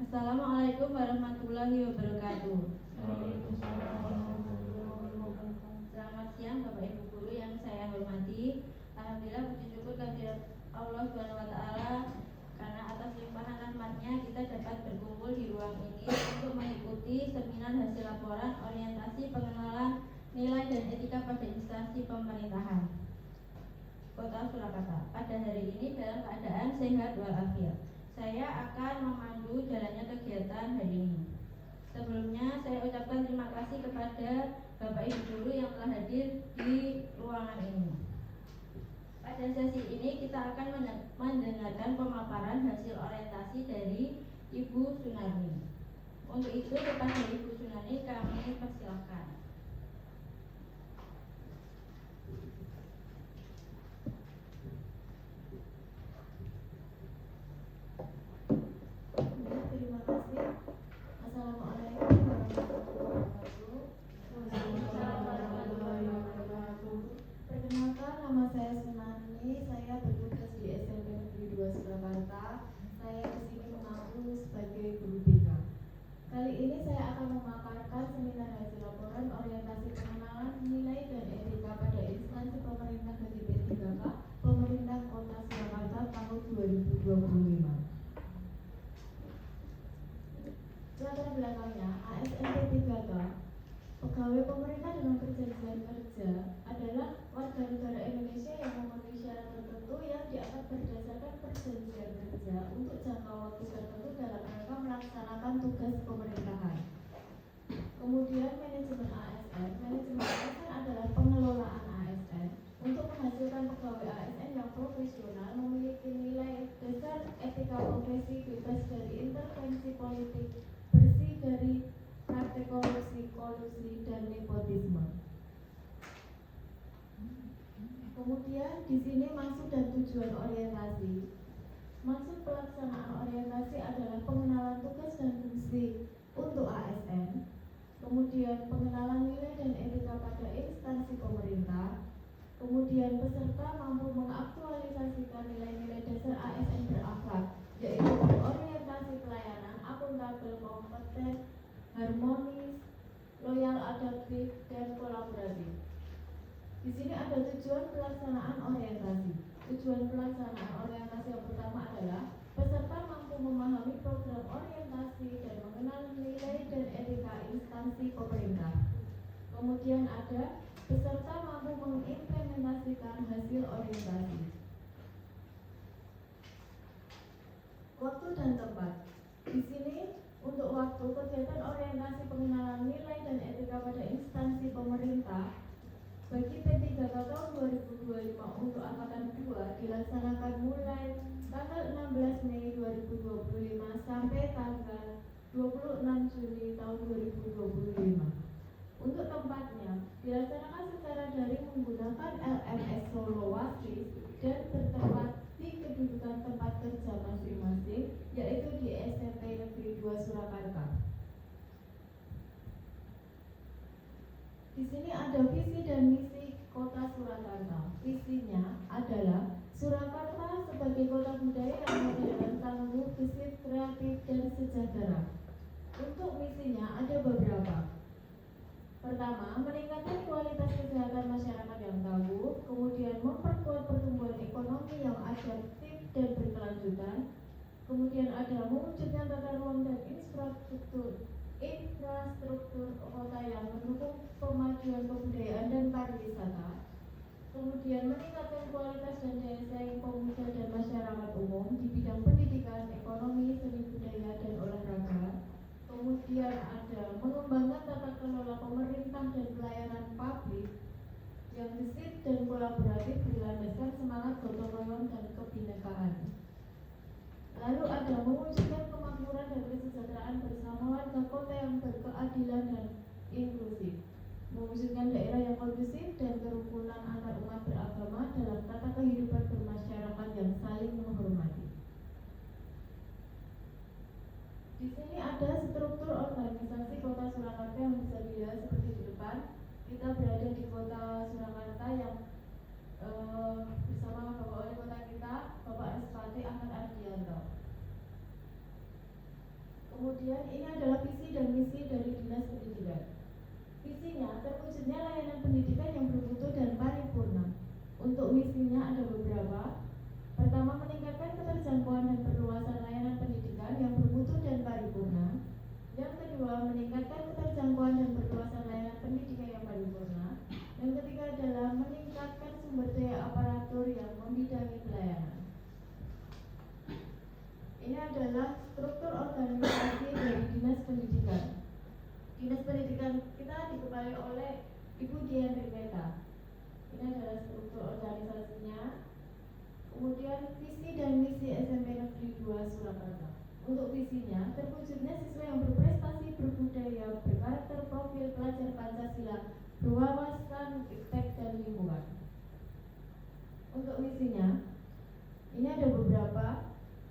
Assalamualaikum warahmatullahi wabarakatuh. Selamat siang Bapak Ibu Guru yang saya hormati. Alhamdulillah puji syukur kehadirat Allah Subhanahu wa taala karena atas limpahan rahmatnya kita dapat berkumpul di ruang ini untuk mengikuti seminar hasil laporan orientasi pengenalan nilai dan etika pada instansi pemerintahan Kota Surakarta. Pada hari ini dalam keadaan sehat walafiat, saya akan memandu jalannya kegiatan hari ini. Sebelumnya saya ucapkan terima kasih kepada Bapak Ibu Guru yang telah hadir di ruangan ini. Pada sesi ini kita akan mendengarkan pemaparan hasil orientasi dari Ibu Sunarni. Untuk itu kepada Ibu Sunarni kami persilahkan. Terima kasih. Assalamualaikum warahmatullahi wabarakatuh. Perkenalkan, nama saya Sunarni. Saya bertugas di SMP Negeri 2 Surakarta. Saya di sini mengaku sebagai guru BK. Kali ini saya akan memaparkan seminar hasil laporan orientasi pengenalan nilai dan etika pada instansi pemerintah dari P3K Pemerintah Kota Surakarta tahun 2025. Latar belakangnya, ASN P3K, pegawai pemerintah dengan perjanjian kerja, adalah warga negara Indonesia yang memenuhi syarat tertentu yang diangkat berdasarkan perjanjian kerja untuk jangka waktu tertentu dalam rangka melaksanakan tugas pemerintahan. Kemudian manajemen ASN adalah pengelolaan ASN untuk menghasilkan pegawai ASN yang profesional, memiliki nilai dasar etika profesi, bebas dari intervensi politik, bersih dari praktek kolusi dan nepotisme. Kemudian di sini maksud dan tujuan orientasi. Maksud pelaksanaan orientasi adalah pengenalan tugas dan fungsi untuk ASN, kemudian pengenalan nilai dan etika pada instansi pemerintah, kemudian peserta mampu mengaktualisasikan nilai-nilai dasar ASN berakhlak, yaitu berorientasi pelayanan, akuntabel, kompeten, harmonis, loyal, adaptif, dan kolaboratif. Di sini ada tujuan pelaksanaan orientasi. Tujuan pelaksanaan orientasi yang pertama adalah peserta mampu memahami program orientasi dan mengenal nilai dan etika instansi pemerintah. Kemudian ada peserta mampu mengimplementasikan hasil orientasi. Waktu dan tempat. Di sini untuk waktu, kegiatan orientasi pengenalan nilai dan etika pada instansi pemerintah bagi P3K tahun 2025 untuk angkatan 2 dilaksanakan mulai tanggal 16 Mei 2025 sampai tanggal 26 Juni tahun 2025. Untuk tempatnya dilaksanakan secara daring menggunakan LMS Solo Wasis dan bertempat di kedudukan tempat kerja masing-masing, yaitu di SMP Negeri 2 Surakarta. Di sini ada visi dan misi Kota Surakarta. Visinya adalah Surakarta sebagai kota budaya yang modern, tangguh, gesit, kreatif, dan sejahtera. Untuk misinya ada beberapa. Pertama, meningkatkan kualitas kesehatan masyarakat yang tangguh, kemudian memperkuat pertumbuhan ekonomi yang adaptif dan berkelanjutan, kemudian ada mewujudkan tata ruang dan infrastruktur kota yang mendukung pemajuan kebudayaan dan pariwisata, kemudian meningkatkan kualitas dan daya saing pemuda dan masyarakat umum di bidang pendidikan, ekonomi, seni budaya, dan olahraga. Kemudian ada mengembangkan tata kelola pemerintah dan pelayanan publik yang gesit dan kolaboratif berlandaskan semangat gotong royong dan kebinekaan. Lalu ada mewujudkan kemakmuran dan kesejahteraan bersama warga kota yang berkeadilan dan inklusif, mewujudkan daerah yang kondusif dan kerukunan antar umat beragama dalam tata kehidupan bermasyarakat yang saling menghormati. Di sini ada struktur organisasi Kota Surakarta yang bisa dilihat seperti di depan. Kita berada di Kota Surakarta yang bersama Bapak Wali Kota kita, Bapak Respati Ahmad Ardianto. Kemudian ini adalah visi dan misi dari Dinas Pendidikan. Visinya terwujudnya layanan pendidikan yang bermutu dan paripurna. Untuk misinya ada beberapa. Pertama, meningkatkan keterjangkauan dan perluasan layanan pendidikan yang bermutu dan paripurna. Yang kedua, meningkatkan keterjangkauan dan perluasan layanan pendidikan yang paripurna. Yang ketiga adalah meningkatkan sumber daya aparatur yang membidangi pelayanan. Ini adalah struktur organisasi dari Dinas Pendidikan. Dinas Pendidikan kita dikepalai oleh Ibu Dian Rimeta. Ini adalah struktur organisasinya. Kemudian visi dan misi SMP Negeri 2 Surakarta. Untuk visinya, terwujudnya siswa yang berprestasi, berbudaya, berkarakter, profil, pelajar Pancasila, berwawasan, iptek, dan lingkungan. Untuk misinya, ini ada beberapa.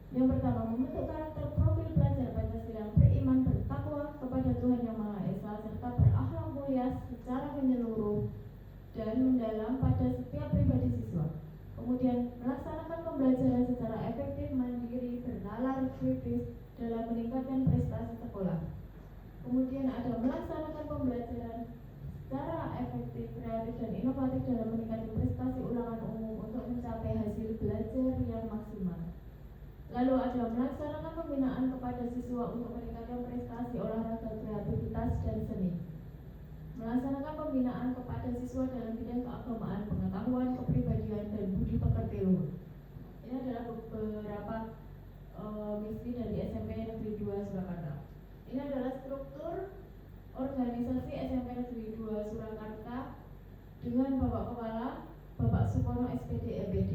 Yang pertama, membentuk karakter profil pelajar Pancasila yang beriman, bertakwa kepada Tuhan Yang Maha Esa, serta berakhlak mulia secara menyeluruh dan mendalam pada setiap pribadi siswa. Kemudian melaksanakan pembelajaran secara efektif, mandiri, bernalar kritis dalam meningkatkan prestasi sekolah. Kemudian ada melaksanakan pembelajaran secara efektif, kreatif, dan inovatif dalam meningkatkan prestasi ulangan umum untuk mencapai hasil belajar yang maksimal. Lalu ada melaksanakan pembinaan kepada siswa untuk meningkatkan prestasi olahraga, kreativitas, dan seni. Melaksanakan pembinaan kepada siswa dalam bidang keagamaan, pengetahuan, kepribadian, dan budi pekerti luhur. Ini adalah beberapa misi dari SMP Negeri 2 Surakarta. Ini adalah struktur organisasi SMP Negeri 2 Surakarta dengan Bapak Kepala, Bapak Supono SPD MPD.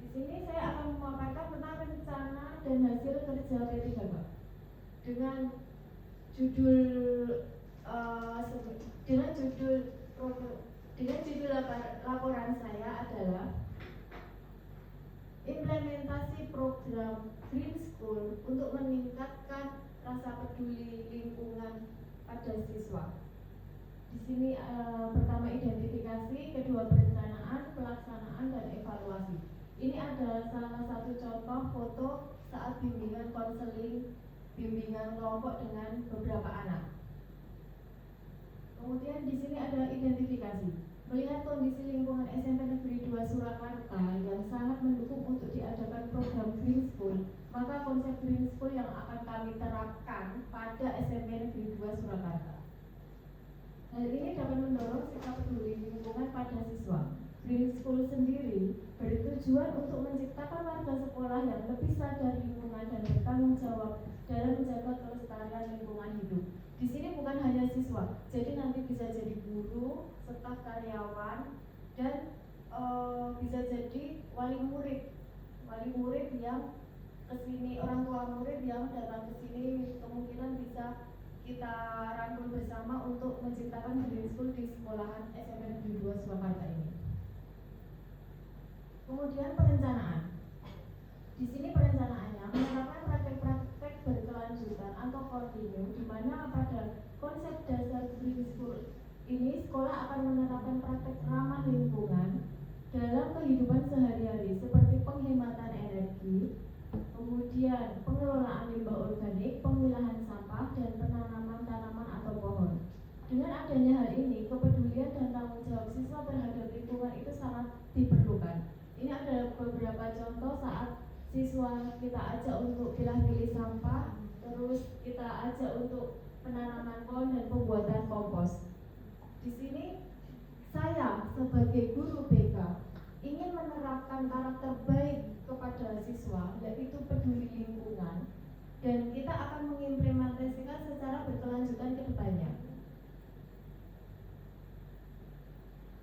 Di sini saya akan memaparkan tentang rencana dan hasil kerja P3K dengan judul laporan saya adalah implementasi program Green School untuk meningkatkan rasa peduli lingkungan pada siswa. Di sini pertama identifikasi, kedua perencanaan, pelaksanaan, dan evaluasi. Ini adalah salah satu contoh foto saat bimbingan konseling, bimbingan kelompok dengan beberapa anak. Kemudian di sini ada identifikasi. Melihat kondisi lingkungan SMP Negeri 2 Surakarta yang sangat mendukung untuk diadakan program Green School, maka konsep Green School yang akan kami terapkan pada SMP Negeri 2 Surakarta. Hal ini dapat mendorong sikap peduli lingkungan pada siswa. Green School sendiri bertujuan untuk menciptakan warga sekolah yang lebih sadar lingkungan dan bertanggung jawab dalam menjaga kelestarian lingkungan hidup. Di sini bukan hanya siswa, jadi nanti bisa jadi guru, staf karyawan, dan bisa jadi wali murid yang kesini, orang tua murid yang datang ke sini kemungkinan bisa kita rangkul bersama untuk menciptakan Green School di sekolahan SMP Negeri 2 Surakarta ini. Kemudian perencanaan. Di sini perencanaannya menerapkan praktek-praktek berkelanjutan atau kontinu, di mana pada konsep dasar Green School ini sekolah akan menerapkan praktek ramah lingkungan dalam kehidupan sehari-hari seperti penghematan energi, kemudian pengelolaan limbah organik, pemilahan sampah, dan penanaman tanaman atau pohon. Dengan adanya hal ini, kepedulian dan tanggung jawab siswa terhadap lingkungan itu sangat diperlukan. Ini adalah beberapa contoh saat siswa kita ajak untuk pilih sampah, terus kita ajak untuk penanaman pohon dan pembuatan kompos. Di sini saya sebagai guru BK ingin menerapkan karakter baik kepada siswa, yaitu peduli lingkungan, dan kita akan mengimplementasikan secara berkelanjutan ke depannya.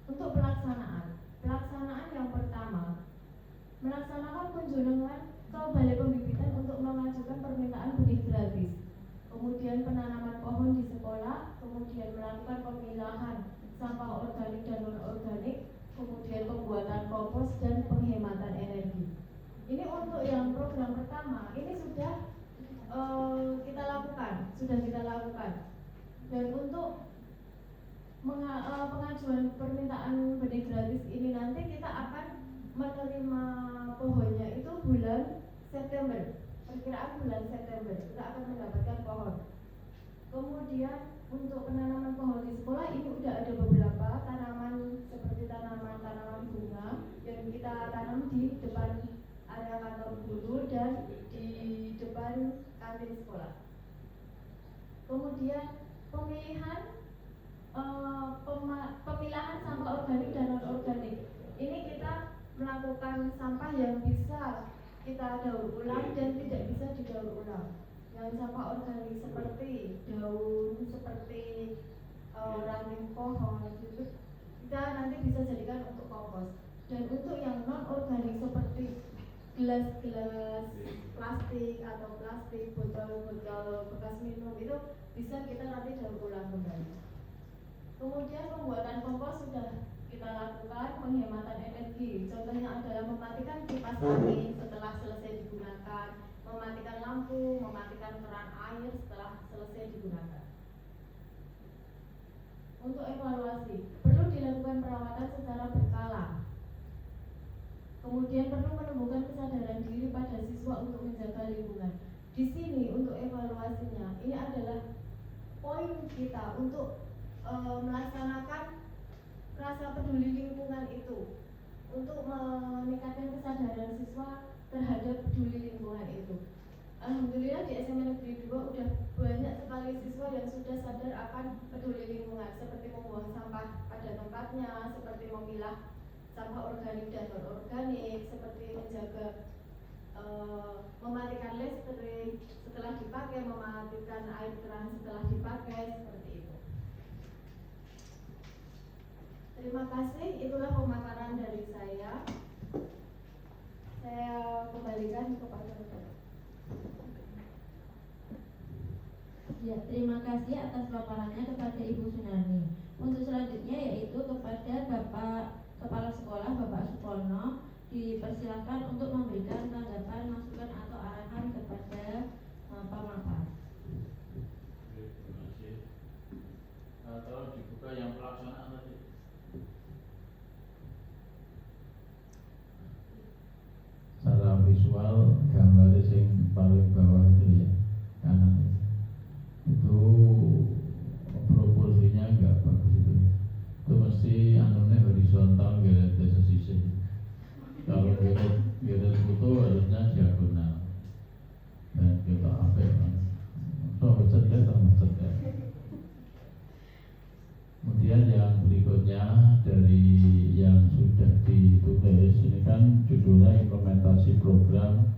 Untuk pelaksanaan yang pertama, melaksanakan kunjungan ke balai pembibitan untuk mengajukan permintaan benih gratis, kemudian penanaman pohon di sekolah, kemudian melakukan pemilahan sampah organik dan non-organik, kemudian pembuatan kompos dan penghematan energi. Ini untuk yang program pertama, ini sudah kita lakukan. Dan untuk pengajuan permintaan benih gratis ini nanti kita akan menerima pohonnya itu bulan September, perkiraan bulan September kita akan mendapatkan pohon. Kemudian untuk penanaman pohon di sekolah ini udah ada beberapa tanaman seperti tanaman bunga yang kita tanam di depan area kantor guru dan di depan kantin sekolah. Kemudian pemilahan sampah organik dan non organik. Ini kita melakukan sampah yang bisa kita daur ulang dan tidak bisa didaur ulang. Yang sampah organik seperti daun, seperti ranting pohon gitu, kita nanti bisa jadikan untuk kompos. Dan untuk yang non organik seperti gelas-gelas plastik atau plastik, botol-botol bekas minum itu bisa kita nanti daur ulang kembali. Kemudian pembuatan kompos sudah kita lakukan, penghematan energi. Contohnya adalah mematikan kipas angin setelah selesai digunakan, mematikan lampu, mematikan keran air setelah selesai digunakan. Untuk evaluasi, perlu dilakukan perawatan secara berkala. Kemudian perlu menemukan kesadaran diri pada siswa untuk menjaga lingkungan. Di sini untuk evaluasinya, ini adalah poin kita untuk melaksanakan rasa peduli lingkungan itu, untuk meningkatkan kesadaran siswa terhadap peduli lingkungan itu. Alhamdulillah di SMA Negeri 2 udah banyak sekali siswa yang sudah sadar akan peduli lingkungan, seperti membuang sampah pada tempatnya, seperti memilah sampah organik dan non organik, seperti menjaga mematikan listrik setelah dipakai, mematikan air keran setelah dipakai, seperti itu. Terima kasih, itulah pemaparan dari saya. Saya kembalikan kepada Bapak. Ya, terima kasih atas paparannya kepada Ibu Sunarni. Untuk selanjutnya yaitu kepada Bapak Kepala Sekolah Bapak Supono, dipersilakan untuk memberikan tanggapan, masukan atau arahan kepada pemapar. Terima kasih. Tolong dibuka yang pelaksanaan tadi. Secara visual gambar yang paling bawah itu ya, kanan itu proporsinya enggak bagus itu ya. Itu mesti anunya horizontal, gak ada sisi. Kalau kita foto harusnya diagonal dan kita apa ya, so cerdas sama cerdas. Kemudian yang berikutnya dari yang sudah ditulis ini kan judulnya implementasi program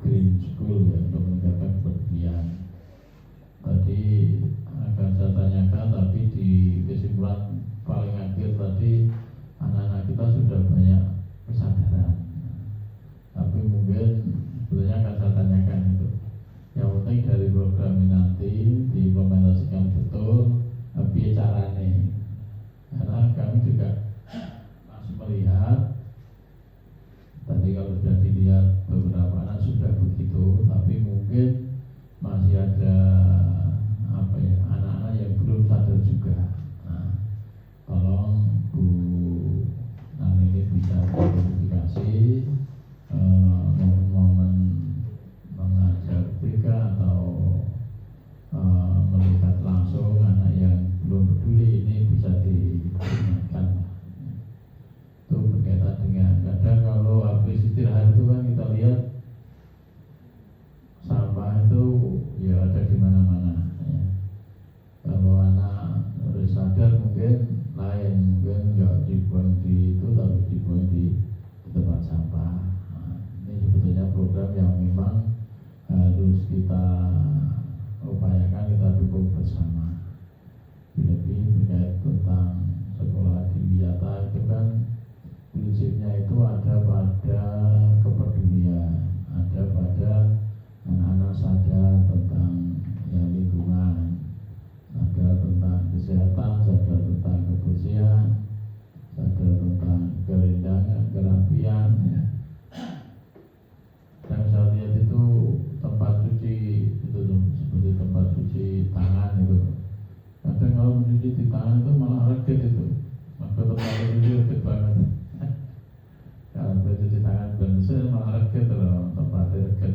Green School ya, untuk meningkatkan kepedulian. Tadi akan saya tanyakan, tapi di kesimpulan paling akhir tadi anak-anak kita sudah banyak kesadaran. Tapi mungkin sebetulnya akan saya tanyakan itu. Yang penting dari program ini nanti diimplementasikan betul, tapi caranya. Karena kami juga masih melihat tadi kalau sudah dilihat beberapa anak sudah begitu, tapi mungkin masih ada apa ya, anak-anak yang belum sadar juga. Nah, tolong Bu Nani ini bisa verifikasi momen-momen mengajar BK atau melihat langsung anak yang belum peduli ini bisa diingatkan. Itu berkaitan dengan kadang kalau habis istirahat itu kan kita lihat sampah itu ya ada di mana-mana ya. Kalau anak harus sadar mungkin lain, mungkin nggak dibuang di itu tapi dibuang di tempat sampah. Nah, ini sebetulnya program yang memang harus kita upayakan, kita dukung bersama. Lebih berkait tentang sekolah di Wiyata itu kan prinsipnya itu ada pada kepedulian, ada pada anak-anak sadar tentang ya, lingkungan, sadar tentang kesehatan, sadar tentang kebersihan, sadar tentang kerindangan, kerapian ya. Yang saya lihat itu tempat cuci itu seperti tempat cuci tangan itu. Kadang kalau mencuci di tangan itu malah reget itu. Maka tempat cuci reget banget. Kalau mencuci tangan bersih malah reget loh, tempatnya reget.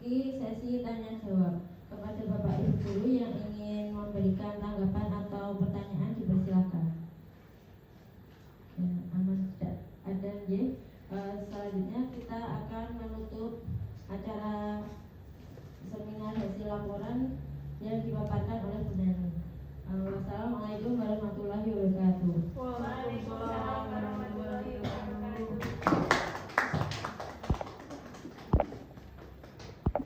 memasuki sesi tanya jawab. Kepada Bapak Ibu guru yang ingin memberikan tanggapan atau pertanyaan dipersilakan. Ya, aman tidak ada ya. Selanjutnya kita akan menutup acara seminar hasil laporan